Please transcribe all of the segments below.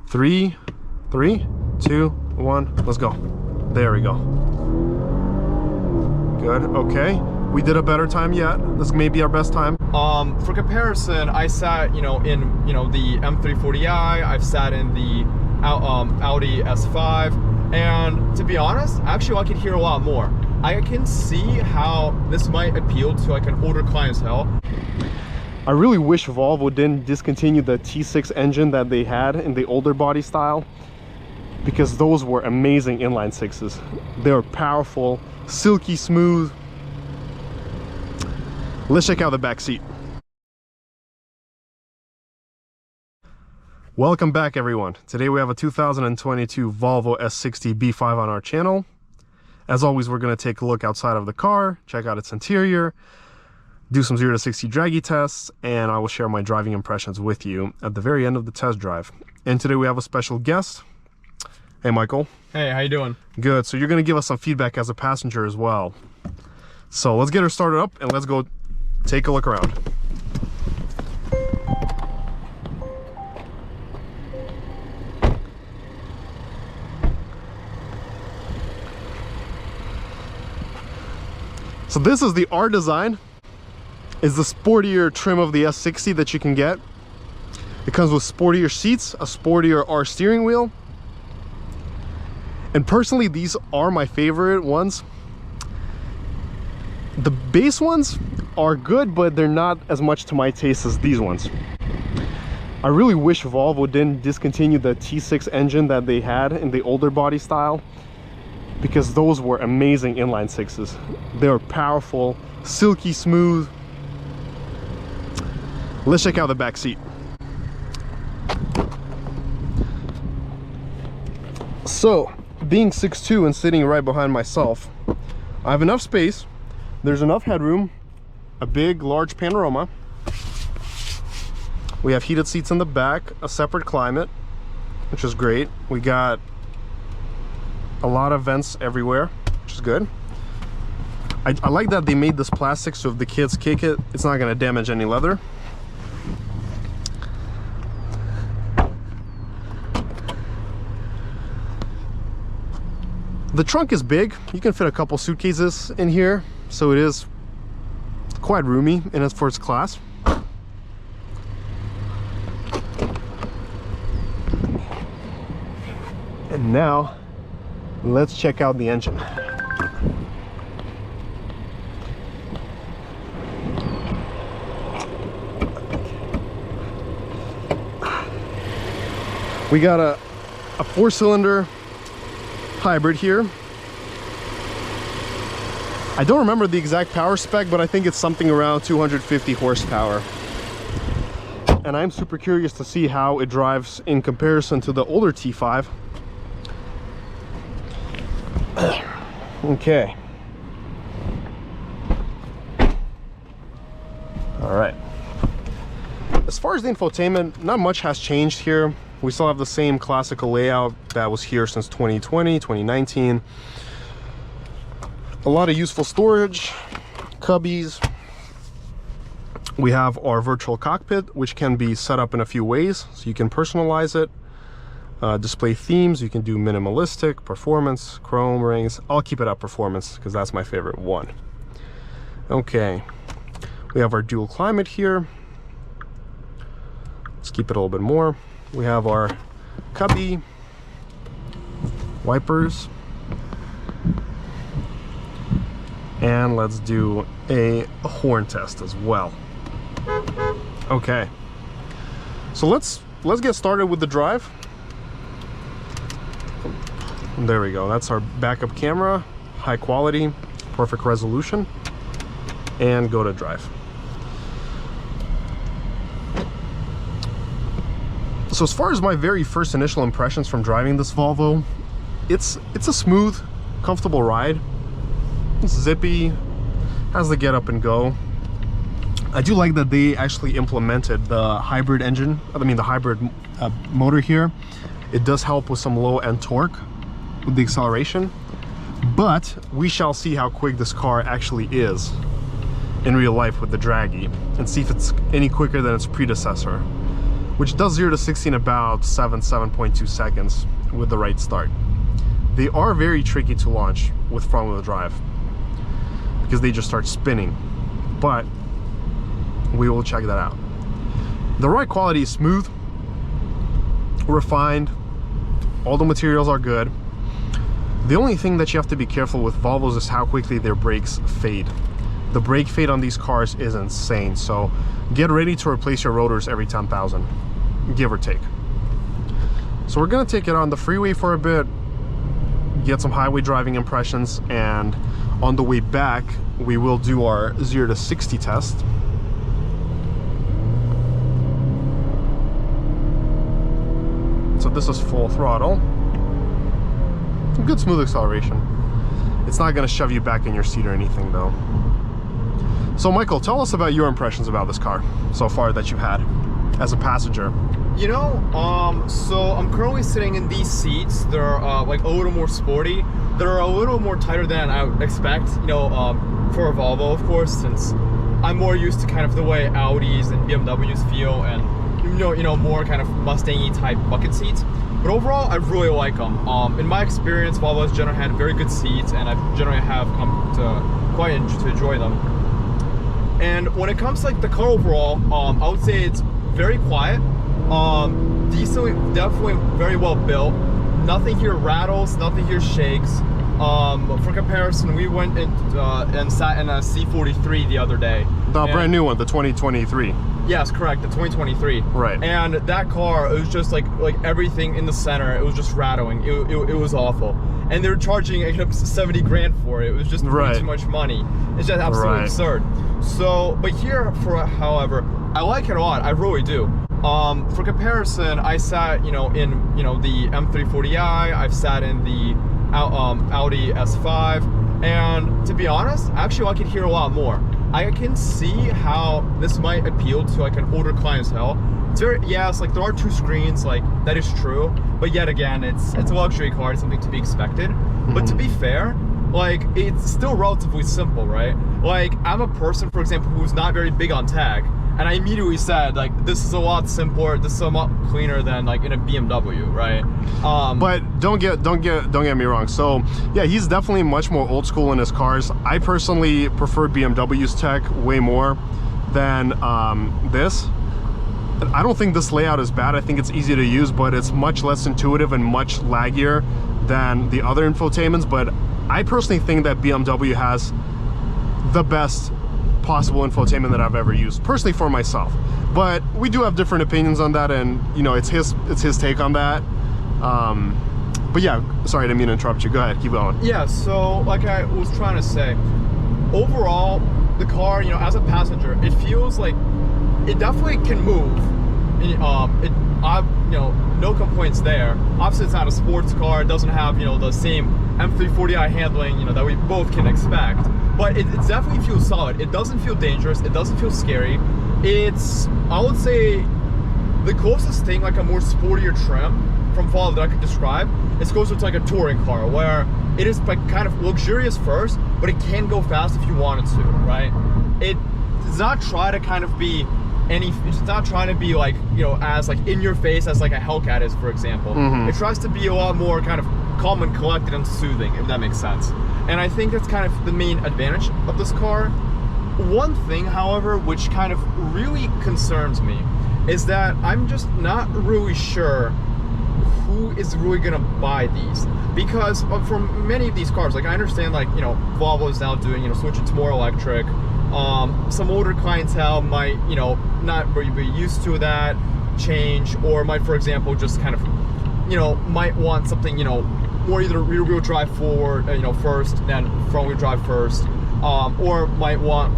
Three, 2, 1, let's go. There we go. Good, okay. We did a better time yet. This may be our best time. For comparison, I sat, in, the M340i, I've sat in the Audi S5, and to be honest, actually I can hear a lot more. I can see how this might appeal to like an older clientele. I really wish Volvo didn't discontinue the T6 engine that they had in the older body style, because those were amazing inline sixes. They were powerful, silky smooth. Let's check out the back seat. Welcome back, everyone. Today we have a 2022 Volvo S60 B5 on our channel. As always, we're going to take a look outside of the car, check out its interior, do some 0 to 60 Dragy tests, and I will share my driving impressions with you at the very end of the test drive. And today we have a special guest. Hey, Michael. Hey, how you doing? Good. So you're going to give us some feedback as a passenger as well. So let's get her started up and let's go take a look around. So this is the R design. It's the sportier trim of the S60 that you can get. It comes with sportier seats, a sportier R steering wheel. And personally, these are my favorite ones. The base ones are good, but they're not as much to my taste as these ones. I really wish Volvo didn't discontinue the T6 engine that they had in the older body style, because those were amazing inline sixes. They were powerful, silky smooth. Let's check out the back seat. So, being 6'2" and sitting right behind myself, I have enough space. There's enough headroom, a big, large panorama. We have heated seats in the back, a separate climate, which is great. We got a lot of vents everywhere, which is good. I like that they made this plastic, so if the kids kick it, it's not going to damage any leather. The trunk is big. You can fit a couple suitcases in here, so it is quite roomy and for its class. And now let's check out the engine. We got a 4-cylinder hybrid here. I don't remember the exact power spec, but I think it's something around 250 horsepower. And I'm super curious to see how it drives in comparison to the older T5. Okay. All right. As far as the infotainment, not much has changed here. We still have the same classical layout that was here since 2020, 2019. A lot of useful storage, cubbies. We have our virtual cockpit, which can be set up in a few ways. So you can personalize it, display themes. You can do minimalistic, performance, chrome rings. I'll keep it at performance because that's my favorite one. Okay, we have our dual climate here. Let's keep it a little bit more. We have our cubby, wipers, and let's do a horn test as well. Okay, so let's get started with the drive. There we go. That's our backup camera, high quality, perfect resolution, and go to drive. So as far as my very first initial impressions from driving this Volvo, it's a smooth, comfortable ride. It's zippy, has the get up and go. I do like that they actually implemented the hybrid engine, the hybrid motor here. It does help with some low end torque with the acceleration, but we shall see how quick this car actually is in real life with the Dragy and see if it's any quicker than its predecessor. which does 0 to 60 in about 7.2 seconds with the right start. They are very tricky to launch with front-wheel drive because they just start spinning, but we will check that out. The ride quality is smooth, refined, all the materials are good. The only thing that you have to be careful with Volvos is how quickly their brakes fade. The brake fade on these cars is insane, so get ready to replace your rotors every 10,000, give or take. So we're gonna take it on the freeway for a bit, get some highway driving impressions, and on the way back we will do our 0 to 60 test. So this is full throttle. Some good smooth acceleration. It's not gonna shove you back in your seat or anything though. So Michael, tell us about your impressions about this car so far that you've had as a passenger. You know, so I'm currently sitting in these seats. They're like a little more sporty. They're a little more tighter than I would expect, you know, for a Volvo, of course, since I'm more used to kind of the way Audis and BMWs feel, and you know, more kind of Mustang-y type bucket seats. But overall, I really like them. In my experience, Volvo's generally had very good seats, and I generally have come to quite enjoy them. And when it comes to like the car overall, I would say it's very quiet. Decently, definitely very well built. Nothing here rattles, nothing here shakes. For comparison, we went and sat in a C43 the other day. The brand new one, the 2023. Yes, correct, the 2023. Right. And that car, it was just like everything in the center, it was just rattling. It was awful. And they were charging 70 grand for it. It was just way too much money. It's just absolutely absurd. So, but here, however, I like it a lot. I really do. For comparison, I sat, in the M340i. I've sat in the Audi S5, and to be honest, actually, I can hear a lot more. I can see how this might appeal to like an older clientele. It's very, yes, like there are two screens, like that is true, but yet again, it's a luxury car, it's something to be expected. But to be fair, like it's still relatively simple, right? Like I'm a person, for example, who's not very big on tech, and I immediately said like this is a lot simpler, this is a lot cleaner than like in a BMW, right? But don't get me wrong. So yeah, he's definitely much more old school in his cars. I personally prefer BMW's tech way more than this. I don't think this layout is bad. I think it's easy to use, but it's much less intuitive and much laggier than the other infotainments. But I personally think that BMW has the best possible infotainment that I've ever used, personally for myself. But we do have different opinions on that, and it's his take on that. But yeah, sorry, I didn't mean to interrupt you. Go ahead, keep going. Yeah, so like I was trying to say, overall, the car, as a passenger, it feels like it definitely can move. No complaints there. Obviously, it's not a sports car. It doesn't have, the same M340i handling, that we both can expect. But it definitely feels solid. It doesn't feel dangerous. It doesn't feel scary. It's, I would say, the closest thing, like a more sportier trim from Volvo that I could describe, is closer to like a touring car, where it is like kind of luxurious first, but it can go fast if you wanted to, right? It does not try to kind of be it's not trying to be like, as like in your face as like a Hellcat is, for example. It tries to be a lot more kind of calm and collected and soothing, if that makes sense. And I think that's kind of the main advantage of this car. One thing, however, which kind of really concerns me is that I'm just not really sure who is really gonna buy these, because for many of these cars, like I understand, like Volvo is now doing switching to more electric. Some older clientele might not really be used to that change, or might, for example, just kind of might want something more either rear-wheel drive forward first, then front-wheel drive first, or might want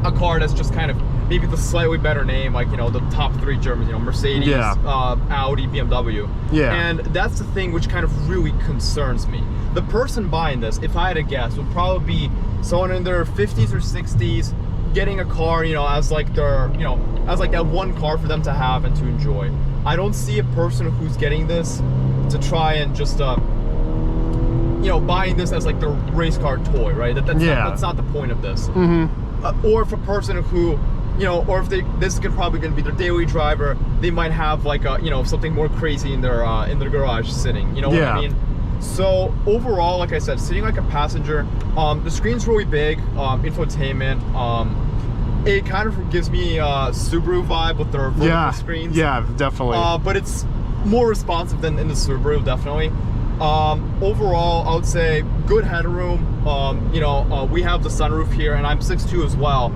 a car that's just kind of maybe the slightly better name, like the top three Germans, Mercedes, Audi, BMW. And that's the thing which kind of really concerns me. The person buying this, if I had to guess, would probably be someone in their 50s or 60s getting a car, as like their, as like that one car for them to have and to enjoy. I don't see a person who's getting this to try and just buying this as like the race car toy, right? That's not the point of this. Or if a person who you know, or if this is probably going to be their daily driver, they might have like a, you know, something more crazy in their garage sitting. You know what I mean? So overall, like I said, sitting like a passenger, the screen's really big, infotainment. It kind of gives me a Subaru vibe with their vertical screens. Yeah, definitely. But it's more responsive than in the Subaru, definitely. Overall, I would say good headroom. You know, we have the sunroof here, and I'm 6'2" as well.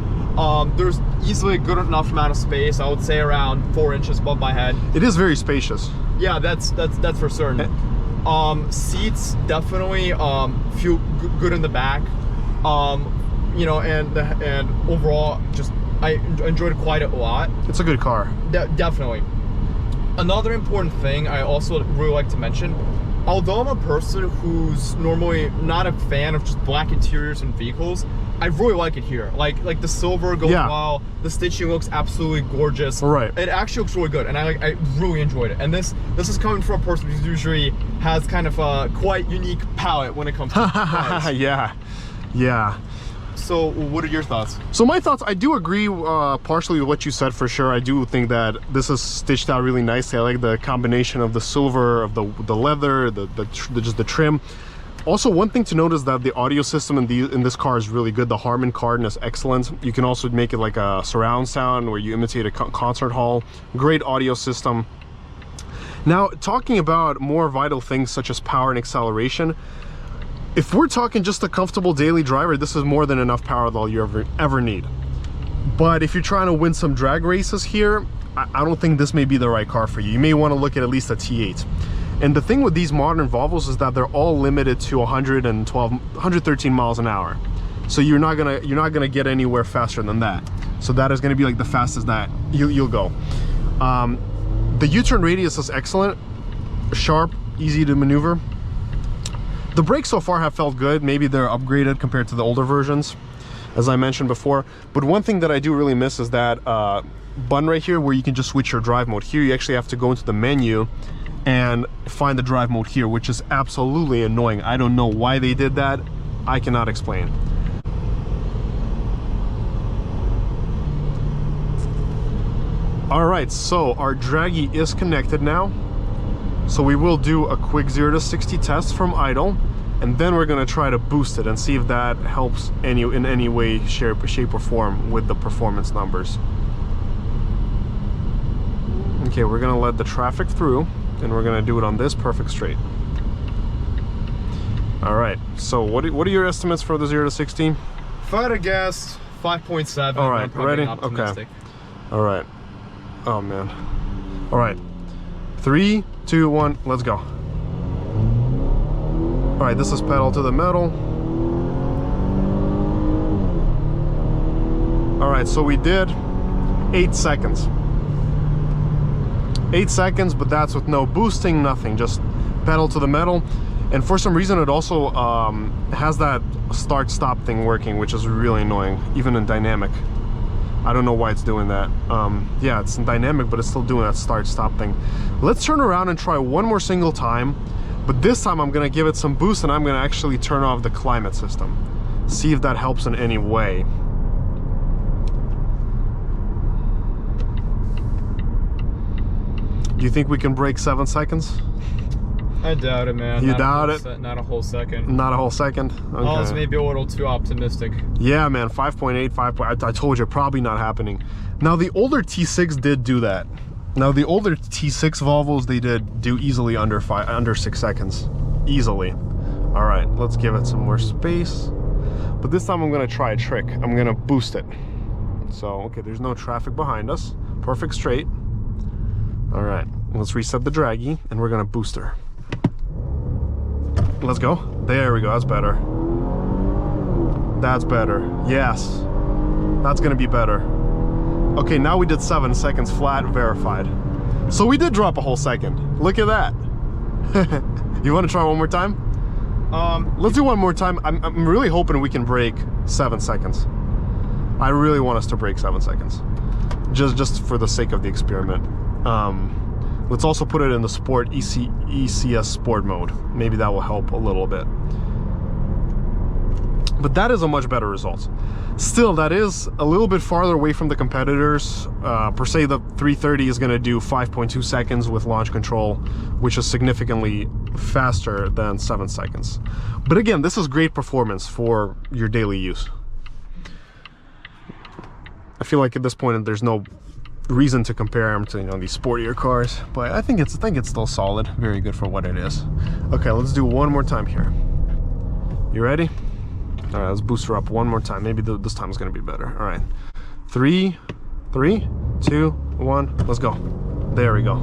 There's easily a good enough amount of space. I would say around 4 inches above my head. It is very spacious. Yeah, that's for certain. Seats definitely feel good in the back. You know, and overall, just I enjoyed it quite a lot. It's a good car. Definitely. Another important thing I also really like to mention, although I'm a person who's normally not a fan of just black interiors in vehicles, I really like it here. Like the silver goes well, the stitching looks absolutely gorgeous. Right. It actually looks really good, and I really enjoyed it. And this is coming from a person who usually has kind of a quite unique palette when it comes to cars. Yeah. So what are your thoughts? So my thoughts, I do agree partially with what you said for sure. I do think that this is stitched out really nicely. I like the combination of the silver, of the leather, just the trim. Also, one thing to note is that the audio system in this car is really good. The Harman Kardon is excellent. You can also make it like a surround sound where you imitate a concert hall. Great audio system. Now, talking about more vital things such as power and acceleration, if we're talking just a comfortable daily driver, this is more than enough power that you ever need. But if you're trying to win some drag races here, I don't think this may be the right car for you. You may want to look at least a T8. And the thing with these modern Volvos is that they're all limited to 113 miles an hour. So you're not gonna get anywhere faster than that. So that is gonna be like the fastest that you'll go. The U-turn radius is excellent, sharp, easy to maneuver. The brakes so far have felt good. Maybe they're upgraded compared to the older versions, as I mentioned before. But one thing that I do really miss is that button right here where you can just switch your drive mode. Here you actually have to go into the menu and find the drive mode here, which is absolutely annoying. I don't know why they did that. I cannot explain. All right, so our Dragy is connected now. So we will do a quick 0 to 60 test from idle, and then we're gonna try to boost it and see if that helps in any way, shape or form with the performance numbers. Okay, we're gonna let the traffic through, and we're gonna do it on this perfect straight. All right, so what are your estimates for the 0 to 60? If I had to guess, 5.7. All right, ready? Okay. All right. Oh man. All right. 3, 2, 1, let's go. All right, this is pedal to the metal. All right, so we did 8 seconds. 8 seconds, but that's with no boosting, nothing, just pedal to the metal. And for some reason, it also has that start-stop thing working, which is really annoying, even in dynamic. I don't know why it's doing that. Yeah, it's in dynamic, but it's still doing that start-stop thing. Let's turn around and try one more single time, but this time I'm gonna give it some boost, and I'm gonna actually turn off the climate system. See if that helps in any way. Do you think we can break 7 seconds? I doubt it, man. You doubt it? Not a whole second. Not a whole second? Okay. Oh, it's maybe a little too optimistic. Yeah, man, 5.8, 5. I told you, probably not happening. Now, the older T6 did do that. Now, the older T6 Volvos, they did do easily under 6 seconds. Easily. All right, let's give it some more space. But this time I'm gonna try a trick. I'm gonna boost it. So, okay, there's no traffic behind us. Perfect straight. All right, let's reset the Dragy, and we're gonna boost her. Let's go. There we go. That's better. That's better. Yes. That's gonna be better. Okay, now we did 7 seconds flat, verified. So we did drop a whole second. Look at that. You want to try one more time? Let's do one more time. I'm really hoping we can break 7 seconds. I really want us to break 7 seconds. Just for the sake of the experiment. Let's also put it in the sport ECS sport mode. Maybe that will help a little bit. But that is a much better result. Still, that is a little bit farther away from the competitors. Per se, the 330 is going to do 5.2 seconds with launch control, which is significantly faster than 7 seconds. But again, this is great performance for your daily use. I feel like at this point there's no reason to compare them to, you know, these sportier cars, but I think it's still solid. Very good for what it is. Okay, let's do one more time here. You ready? All right, let's boost her up one more time. Maybe this time is going to be better. All right, 3, 2, 1, let's go. There we go.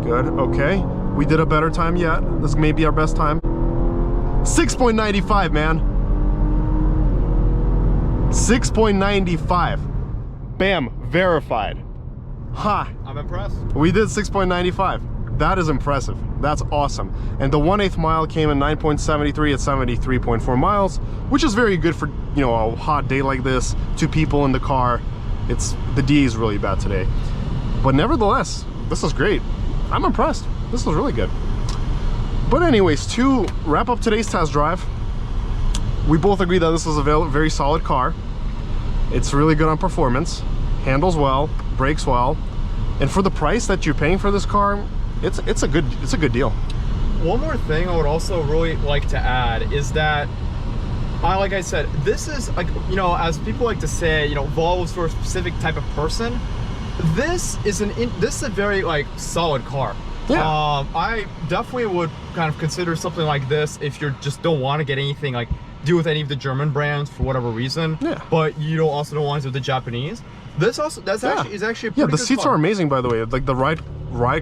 Good. Okay, we did a better time yet. This may be our best time. 6.95, man. 6.95. Bam, verified. Ha! I'm impressed. We did 6.95. That is impressive. That's awesome. And the 1/8 mile came in 9.73 at 73.4 miles, which is very good for, you know, a hot day like this. 2 people in the car. The DA is really bad today. But nevertheless, this is great. I'm impressed. This is really good. But anyways, to wrap up today's test drive, we both agree that this is a very solid car. It's really good on performance, handles well, brakes well, and for the price that you're paying for this car, it's a good deal. One more thing I would also really like to add is that, like I said, this is like, you know, as people like to say, you know, Volvo's for a specific type of person. This is a very like solid car. Yeah. I definitely would kind of consider something like this if you just don't want to get anything like deal with any of the German brands for whatever reason. Yeah. But you also don't want to do the Japanese. This also is actually a pretty the seats are amazing, by the way. Like the ride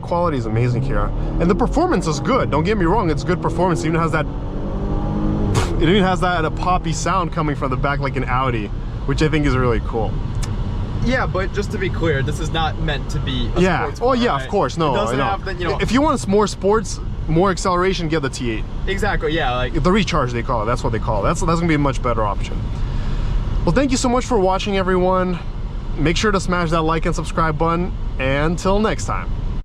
quality is amazing here, and the performance is good. Don't get me wrong, it's good performance. It even has that a poppy sound coming from the back like an Audi, which I think is really cool. Yeah, but just to be clear, this is not meant to be a sports car, yeah, right? of course, no. It doesn't have the, you know, if you want more sports, more acceleration, get the T8. Exactly, yeah, like the Recharge, they call it. That's what they call it. That's gonna be a much better option. Well, thank you so much for watching, everyone. Make sure to smash that like and subscribe button, and until next time.